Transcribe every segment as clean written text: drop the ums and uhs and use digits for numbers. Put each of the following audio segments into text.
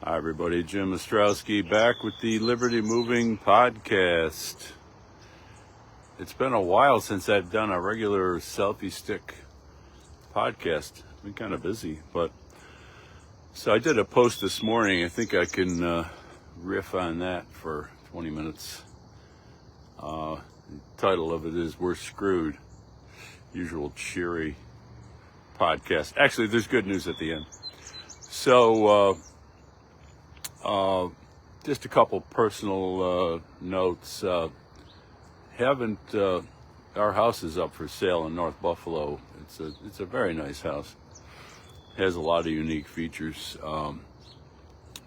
Hi, everybody. Jim Ostrowski back with the Liberty Moving podcast. It's been a while since I've done a regular selfie stick podcast. I've been kind of busy, but so I did a post this morning. I think I can riff on that for 20 minutes. The title of it is "We're Screwed." Usual cheery podcast. Actually, there's good news at the end. So, just a couple personal notes. Our house is up for sale in North Buffalo. It's a very nice house. Has a lot of unique features.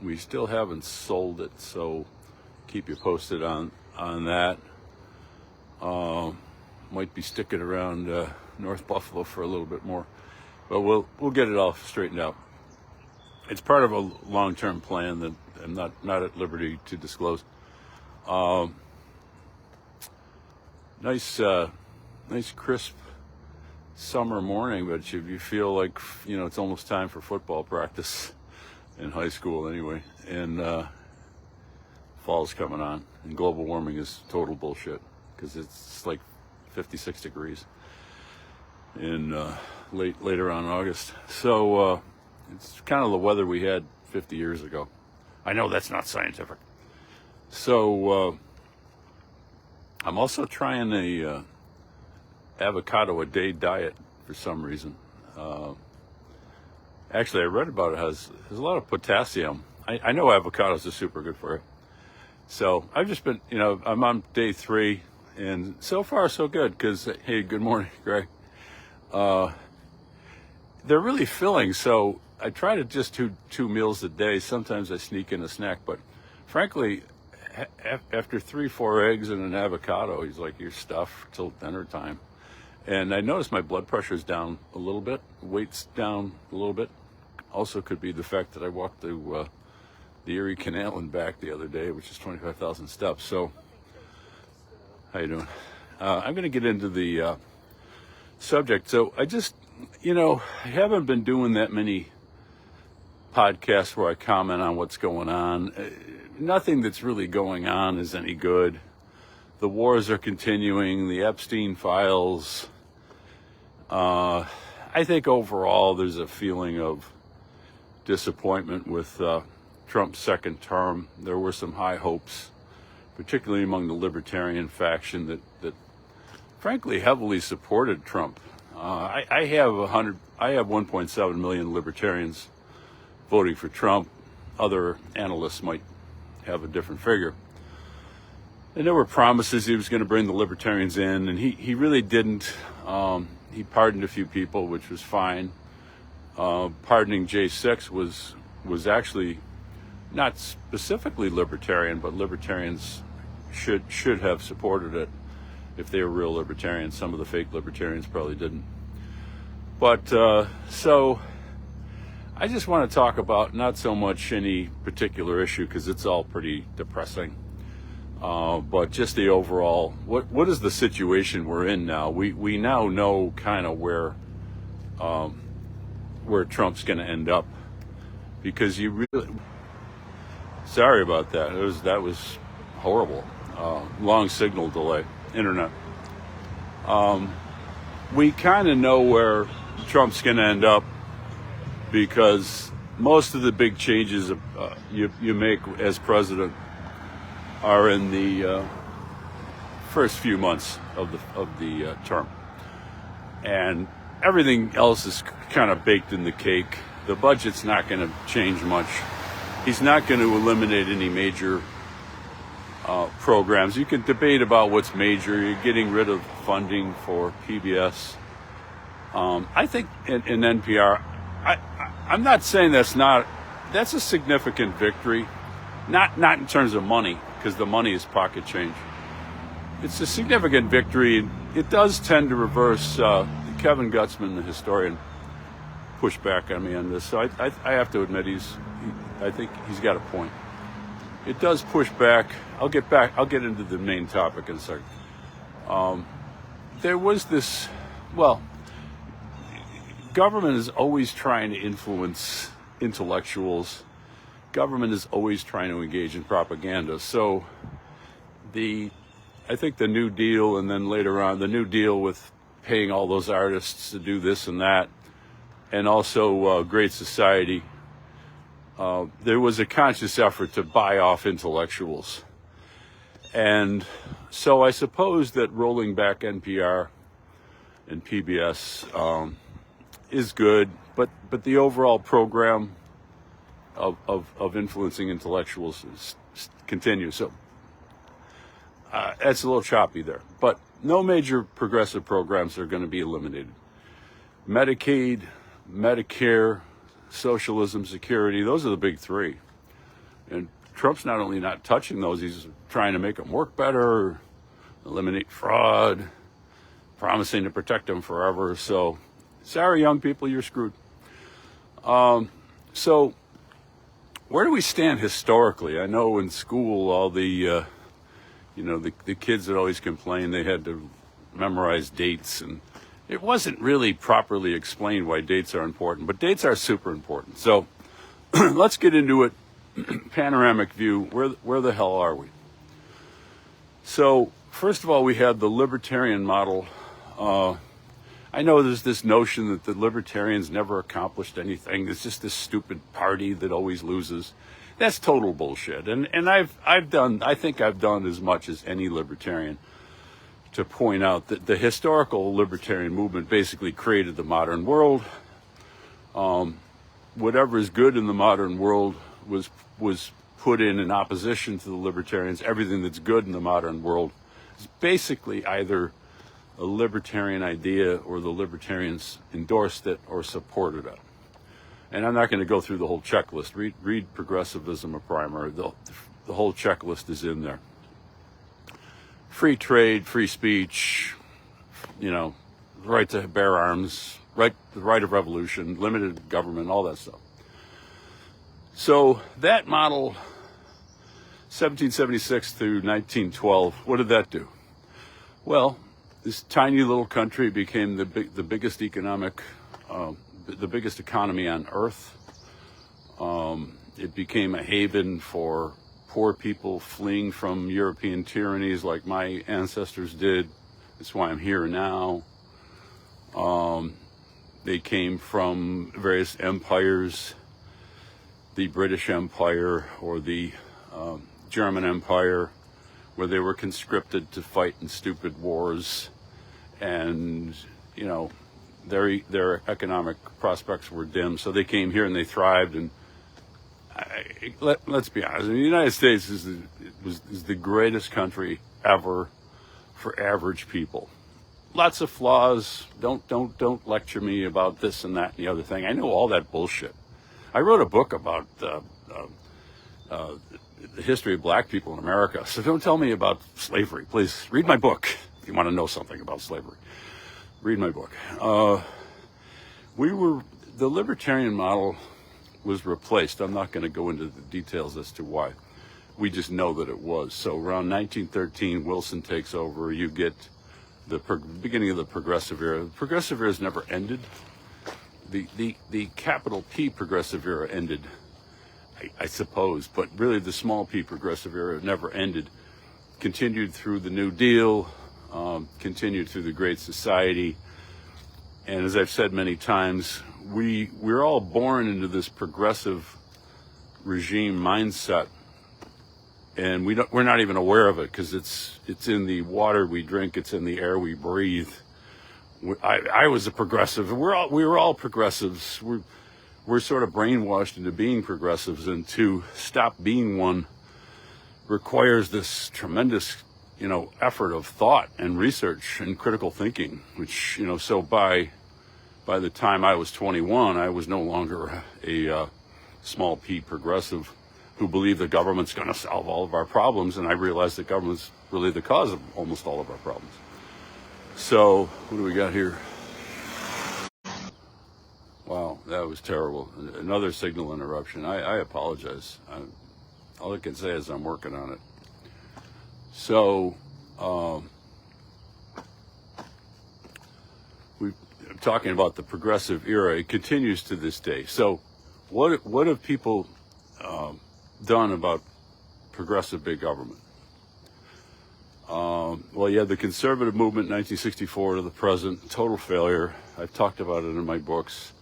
We still haven't sold it, so keep you posted on that. Might be sticking around North Buffalo for a little bit more, but we'll get it all straightened out. It's part of a long-term plan that I'm not at liberty to disclose. Nice crisp summer morning, but you feel like it's almost time for football practice in high school anyway. And fall's coming on, and global warming is total bullshit because it's like 56 degrees in later on August. So it's kind of the weather we had 50 years ago. I know that's not scientific. So I'm also trying a avocado a day diet for some reason. Actually, I read about it. Has a lot of potassium. I know avocados are super good for you. So I've just been, I'm on day 3, and so far so good. Because hey, good morning, Greg. They're really filling, so I try to just do 2 meals a day. Sometimes I sneak in a snack, but frankly, after 3-4 eggs and an avocado, he's like, you're stuffed till dinner time. And I noticed my blood pressure is down a little bit, weight's down a little bit. Also could be the fact that I walked the Erie Canal and back the other day, which is 25,000 steps. So, how you doing? I'm going to get into the subject. So I just, I haven't been doing that many podcasts where I comment on what's going on. Nothing that's really going on is any good. The wars are continuing, the Epstein files. I think overall there's a feeling of disappointment with Trump's second term. There were some high hopes, particularly among the libertarian faction that frankly heavily supported Trump. I have 1.7 million libertarians voting for Trump. Other analysts might have a different figure. And there were promises he was going to bring the libertarians in, and he really didn't. He pardoned a few people, which was fine. Pardoning J6 was actually not specifically libertarian, but libertarians should have supported it if they were real libertarians. Some of the fake libertarians probably didn't. But so I just want to talk about not so much any particular issue because it's all pretty depressing, but just the overall, what is the situation we're in now? We now know kind of where Trump's going to end up, because you really, sorry about that. That was horrible. Long signal delay, internet. We kind of know where Trump's going to end up, because most of the big changes you make as president are in the first few months of the term, and everything else is kind of baked in the cake. The budget's not going to change much. He's not going to eliminate any major programs. You can debate about what's major. You're getting rid of funding for PBS. I think in NPR. I'm not saying that's a significant victory, not in terms of money, because the money is pocket change. It's a significant victory. It does tend to reverse. Kevin Gutzman, the historian, pushed back on me on this, so I have to admit I think he's got a point. It does push back. I'll get into the main topic in a second. There was this, government is always trying to influence intellectuals government is always trying to engage in propaganda. So I think the New Deal, and then later on the New Deal with paying all those artists to do this and that, and also Great Society, there was a conscious effort to buy off intellectuals. And so I suppose that rolling back NPR and PBS is good, but the overall program of influencing intellectuals continues. So that's a little choppy there. But no major progressive programs are going to be eliminated. Medicaid, Medicare, socialism, security, those are the big three. And Trump's not only not touching those, he's trying to make them work better, eliminate fraud, promising to protect them forever. So, sorry, young people, you're screwed. So, where do we stand historically? I know in school, all the kids that always complain they had to memorize dates, and it wasn't really properly explained why dates are important, but dates are super important. So, let's get into it. Panoramic view. Where the hell are we? So, first of all, we had the libertarian model. I know there's this notion that the libertarians never accomplished anything. It's just this stupid party that always loses. That's total bullshit. And I think I've done as much as any libertarian to point out that the historical libertarian movement basically created the modern world. Whatever is good in the modern world was put in opposition to the libertarians. Everything that's good in the modern world is basically either a libertarian idea or the libertarians endorsed it or supported it. And I'm not going to go through the whole checklist. Read Progressivism, a primer. The whole checklist is in there. Free trade, free speech, the right to bear arms, the right of revolution, limited government, all that stuff. So that model, 1776 through 1912, what did that do? Well, this tiny little country became the biggest the biggest economy on earth. It became a haven for poor people fleeing from European tyrannies like my ancestors did. That's why I'm here now. They came from various empires, the British Empire or the German Empire, where they were conscripted to fight in stupid wars, and their economic prospects were dim. So they came here and they thrived. And let's be honest, the United States is the greatest country ever for average people. Lots of flaws. Don't lecture me about this and that and the other thing. I know all that bullshit. I wrote a book about the history of black people in America. So don't tell me about slavery. Please read my book if you want to know something about slavery. Read my book. The libertarian model was replaced. I'm not going to go into the details as to why. We just know that it was. So around 1913, Wilson takes over. You get the beginning of the progressive era. The progressive era has never ended. The capital P progressive era ended, I suppose, but really the small p progressive era never ended. Continued through the New Deal, continued through the Great Society. And as I've said many times, we're all born into this progressive regime mindset, and we're not even aware of it because it's in the water we drink, it's in the air we breathe. I was a progressive. We were all progressives. We're sort of brainwashed into being progressives, and to stop being one requires this tremendous, effort of thought and research and critical thinking, which, so by the time I was 21, I was no longer a small p progressive who believed the government's going to solve all of our problems, and I realized that government's really the cause of almost all of our problems. So, what do we got here? Wow, that was terrible. Another signal interruption. I apologize. All I can say is I'm working on it. So, I'm talking about the progressive era. It continues to this day. So, what have people done about progressive big government? Well, you had the conservative movement, 1964 to the present, total failure. I've talked about it in my books.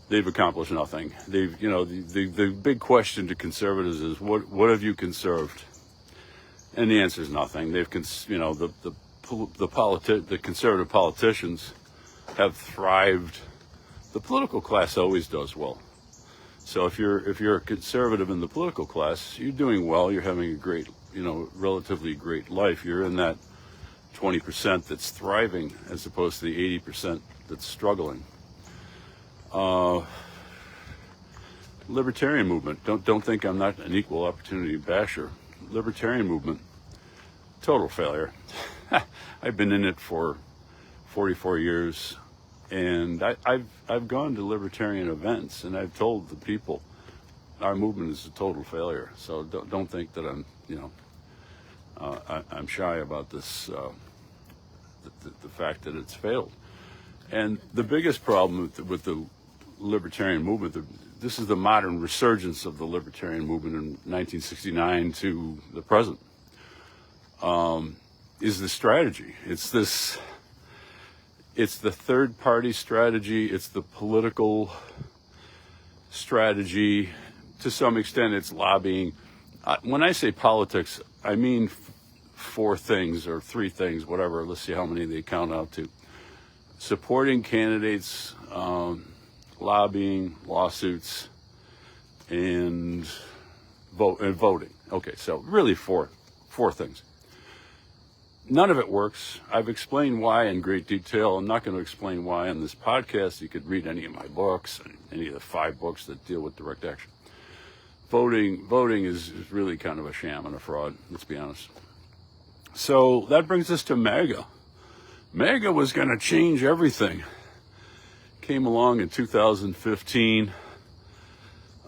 They've accomplished nothing. The big question to conservatives is what have you conserved? And the answer is nothing. They've, the conservative politicians have thrived. The political class always does well. So if you're a conservative in the political class, you're doing well. You're having a great, relatively great life. You're in that 20% that's thriving as opposed to the 80% that's struggling. Libertarian movement. Don't think I'm not an equal opportunity basher. Libertarian movement. Total failure. I've been in it for 44 years. And I've gone to libertarian events, and I've told the people our movement is a total failure. So don't think that I'm I'm shy about this, the fact that it's failed. And the biggest problem with the libertarian movement, this is the modern resurgence of the libertarian movement in 1969 to the present, is the strategy. It's the third party strategy. It's the political strategy. To some extent, it's lobbying. When I say politics, I mean four things or three things, whatever. Let's see how many they count out to. Supporting candidates, lobbying, lawsuits, and voting. Okay, so really four things. None of it works. I've explained why in great detail. I'm not going to explain why on this podcast. You could read any of my books, any of the 5 books that deal with direct action. Voting is really kind of a sham and a fraud, let's be honest. So that brings us to MAGA. MAGA was going to change everything. Came along in 2015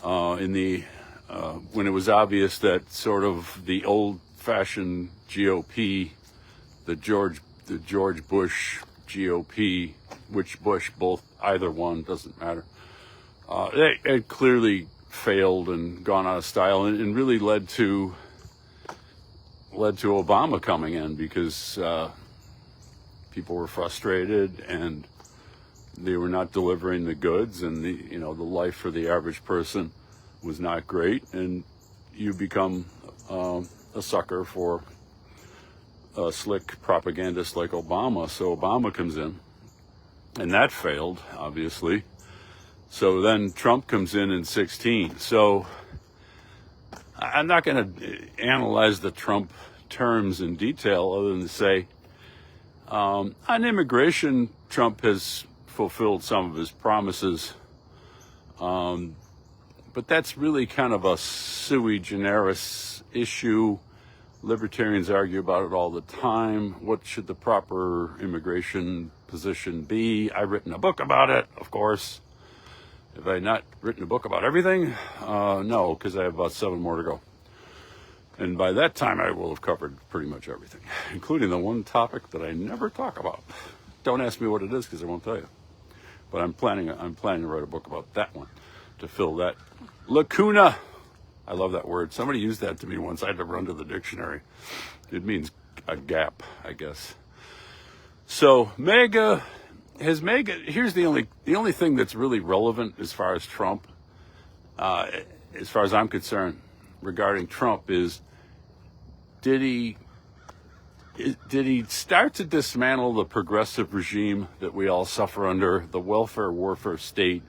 when it was obvious that sort of the old-fashioned GOP, the George Bush GOP, which Bush, either one, doesn't matter. It clearly failed and gone out of style, and really led to Obama coming in because people were frustrated and they were not delivering the goods, and the life for the average person was not great, and you become a sucker for a slick propagandist like Obama. So Obama comes in, and that failed, obviously. So then Trump comes in 16. So I'm not going to analyze the Trump terms in detail other than to say on immigration, Trump has fulfilled some of his promises. But that's really kind of a sui generis issue. Libertarians argue about it all the time. What should the proper immigration position be? I've written a book about it, of course. Have I not written a book about everything? No, because I have about 7 more to go. And by that time, I will have covered pretty much everything, including the one topic that I never talk about. Don't ask me what it is, because I won't tell you. But I'm planning to write a book about that one to fill that lacuna. I love that word. Somebody used that to me once. I had to run to the dictionary. It means a gap, I guess. So MAGA. Here's the only thing that's really relevant as far as Trump, as far as I'm concerned, regarding Trump is, did he start to dismantle the progressive regime that we all suffer under, the welfare warfare state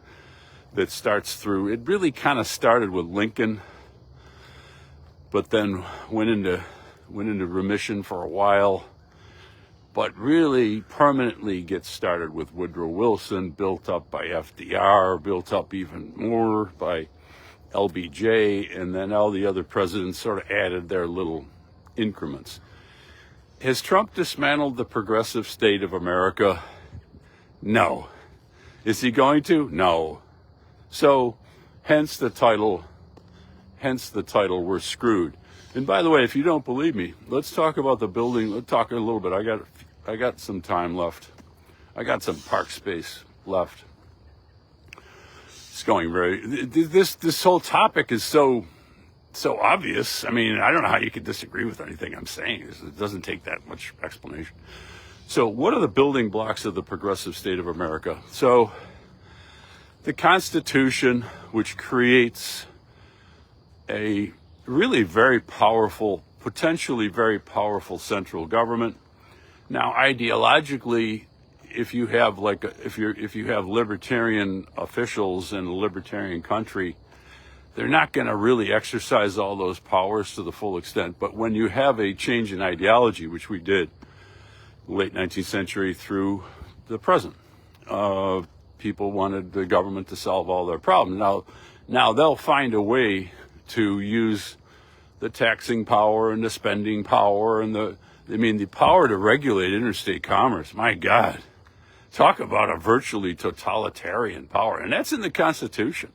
that starts through? It really kind of started with Lincoln, but then went into remission for a while. But really permanently gets started with Woodrow Wilson, built up by FDR, built up even more by LBJ, and then all the other presidents sort of added their little increments. Has Trump dismantled the progressive state of America? No. Is he going to? No. So, hence the title, we're screwed. And by the way, if you don't believe me, let's talk about the building. Let's talk a little bit. I got some time left. I got some park space left. It's going this whole topic is so so obvious. I mean, I don't know how you could disagree with anything I'm saying. It doesn't take that much explanation. So what are the building blocks of the progressive state of America? So the Constitution, which creates a really very powerful, potentially very powerful central government. Now, ideologically, if you have if you have libertarian officials in a libertarian country, they're not going to really exercise all those powers to the full extent. But when you have a change in ideology, which we did late 19th century through the present, people wanted the government to solve all their problems. Now they'll find a way to use the taxing power and the spending power and the power to regulate interstate commerce. My God, talk about a virtually totalitarian power. And that's in the Constitution.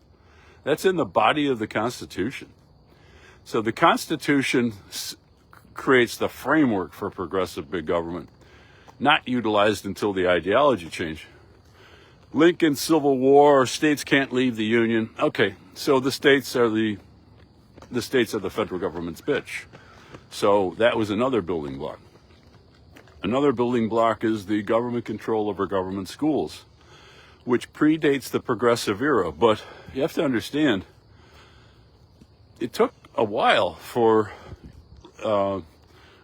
That's in the body of the Constitution. So the Constitution creates the framework for progressive big government, not utilized until the ideology change. Lincoln, Civil War, states can't leave the Union. Okay, so the states are the federal government's bitch. So that was another building block. Another building block is the government control over government schools, which predates the progressive era. But you have to understand, it took a while for, I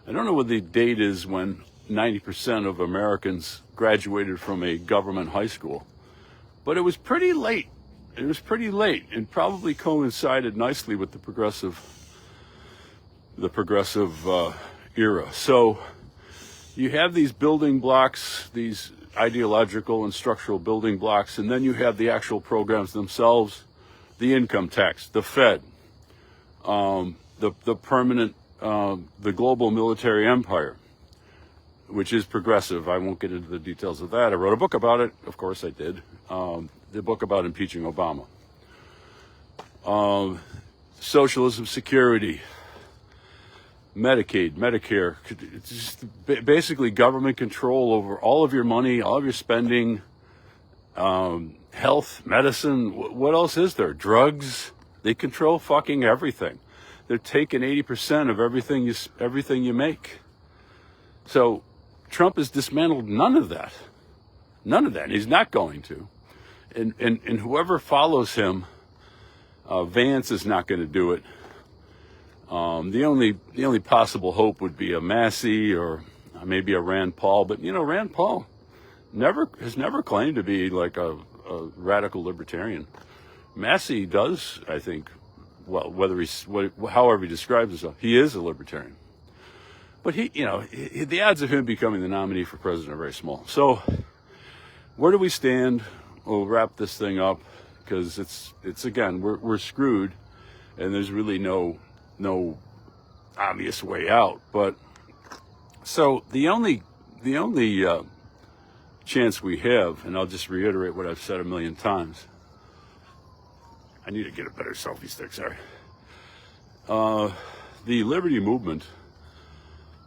don't know what the date is when 90% of Americans graduated from a government high school, but it was pretty late. It was pretty late and probably coincided nicely with the progressive era. So you have these building blocks, these ideological and structural building blocks, and then you have the actual programs themselves, the income tax, the Fed, the permanent, the global military empire, which is progressive. I won't get into the details of that. I wrote a book about it. Of course I did. The book about impeaching Obama. Socialism, security, Medicaid, Medicare. It's just basically government control over all of your money, all of your spending, health, medicine. What else is there? Drugs. They control fucking everything. They're taking 80% of everything you make. So Trump has dismantled none of that. None of that. He's not going to. And whoever follows him, Vance is not going to do it. The only possible hope would be a Massey or maybe a Rand Paul. But Rand Paul has never claimed to be like a radical libertarian. Massey does, I think. Well, however he describes himself, he is a libertarian. But the odds of him becoming the nominee for president are very small. So where do we stand? We'll wrap this thing up because it's again, we're screwed and there's really no obvious way out. But so the only chance we have, and I'll just reiterate what I've said a million times. I need to get a better selfie stick, sorry. The liberty movement,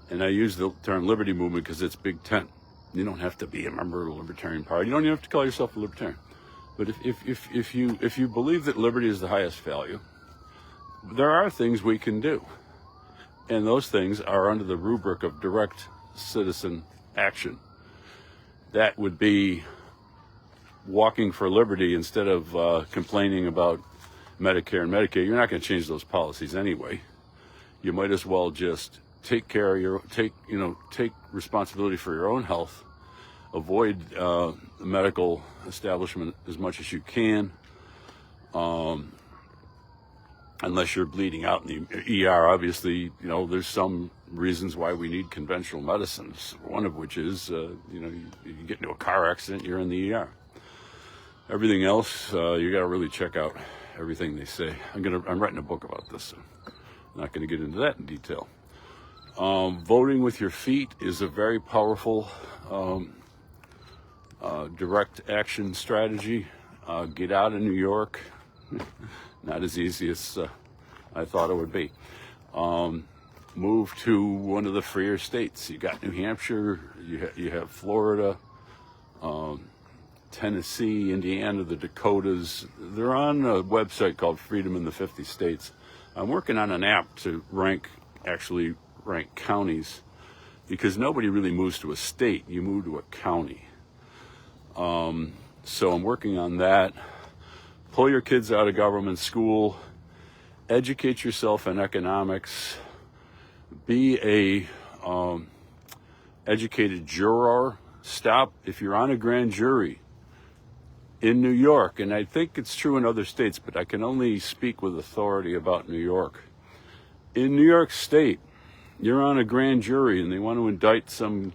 and I use the term liberty movement because it's Big Tent. You don't have to be a member of the Libertarian Party. You don't even have to call yourself a libertarian. But if you believe that liberty is the highest value, there are things we can do. And those things are under the rubric of direct citizen action. That would be walking for liberty instead of complaining about Medicare and Medicaid. You're not going to change those policies anyway. You might as well just take responsibility for your own health. Avoid the medical establishment as much as you can, unless you're bleeding out in the ER. Obviously, there's some reasons why we need conventional medicines. One of which is, you get into a car accident, you're in the ER. Everything else, you got to really check out everything they say. I'm writing a book about this, so I'm not going to get into that in detail. Voting with your feet is a very powerful direct action strategy. Get out of New York. Not as easy as I thought it would be. Move to one of the freer states. You got New Hampshire, you have Florida, Tennessee, Indiana, the Dakotas. They're on a website called Freedom in the 50 States. I'm working on an app to rank counties, because nobody really moves to a state. You move to a county. So I'm working on that. Pull your kids out of government school. Educate yourself in economics. Be a educated juror. Stop, if you're on a grand jury in New York, and I think it's true in other states, but I can only speak with authority about New York. In New York State, you're on a grand jury and they want to indict some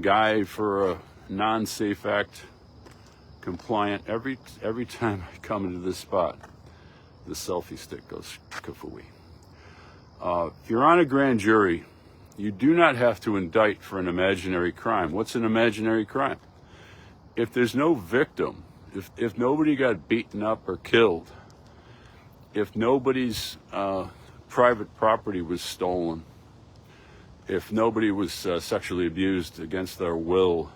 guy for a non-Safe Act compliant. Every time I come into this spot, the selfie stick goes kafooey. If you're on a grand jury, you do not have to indict for an imaginary crime. What's an imaginary crime? If there's no victim, if nobody got beaten up or killed, if nobody's private property was stolen, if nobody was sexually abused against their will,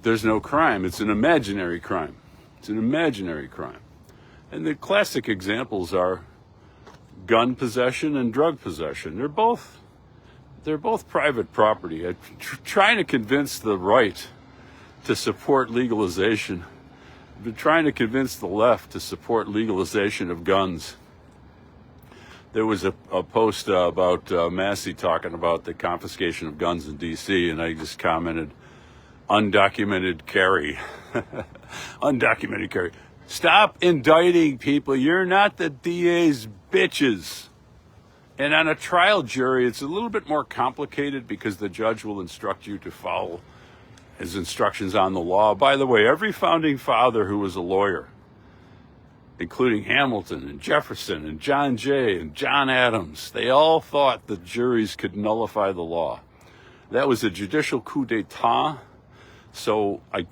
there's no crime. It's an imaginary crime. It's an imaginary crime. And the classic examples are gun possession and drug possession. They're both private property. Trying to convince the right to support legalization. They're trying to convince the left to support legalization of guns. There was a post about Massey talking about the confiscation of guns in D.C., and I just commented, undocumented carry. Undocumented carry. Stop indicting people. You're not the DA's bitches. And on a trial jury, it's a little bit more complicated because the judge will instruct you to follow his instructions on the law. By the way, every founding father who was a lawyer, including Hamilton and Jefferson and John Jay and John Adams, they all thought that juries could nullify the law. That was a judicial coup d'etat. So I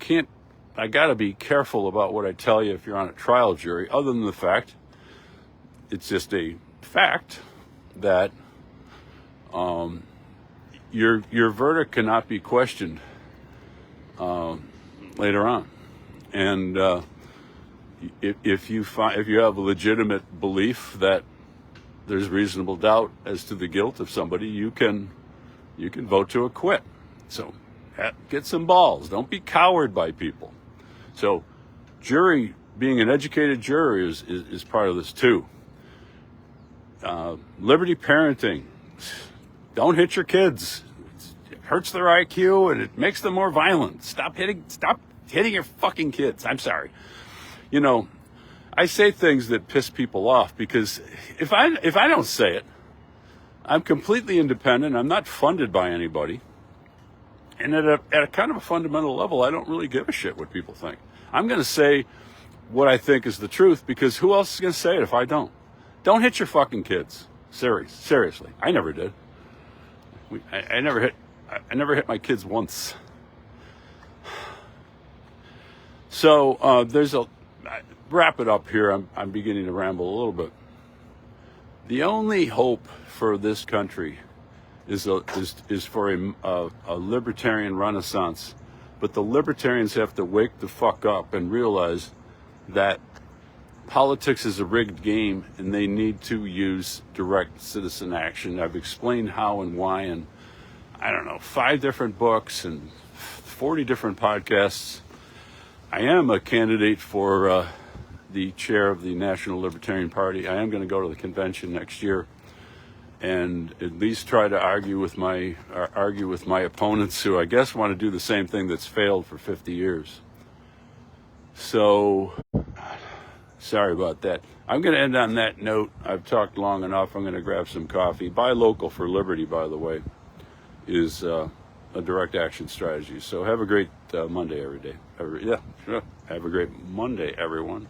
gotta be careful about what I tell you if you're on a trial jury, other than the fact, it's just a fact that your verdict cannot be questioned later on. And if you have a legitimate belief that there's reasonable doubt as to the guilt of somebody, you can vote to acquit. So get some balls. Don't be cowed by people. So being an educated juror is part of this too. Liberty parenting. Don't hit your kids. It hurts their IQ and it makes them more violent. Stop hitting your fucking kids. I'm sorry. You know, I say things that piss people off because if I don't say it, I'm completely independent. I'm not funded by anybody. And at a kind of a fundamental level, I don't really give a shit what people think. I'm going to say what I think is the truth because who else is going to say it if I don't? Don't hit your fucking kids. Seriously. I never did. I never hit my kids once. So wrap it up here. I'm beginning to ramble a little bit. The only hope for this country is for a libertarian renaissance, but the libertarians have to wake the fuck up and realize that politics is a rigged game and they need to use direct citizen action. I've explained how and why in, 5 different books and 40 different podcasts. I am a candidate for the chair of the National Libertarian Party. I am going to go to the convention next year and at least try to argue with my opponents who I guess want to do the same thing that's failed for 50 years. So, sorry about that. I'm going to end on that note. I've talked long enough. I'm going to grab some coffee. Buy local for liberty, by the way, is a direct action strategy. So have a great Monday every day. Have a great Monday, everyone.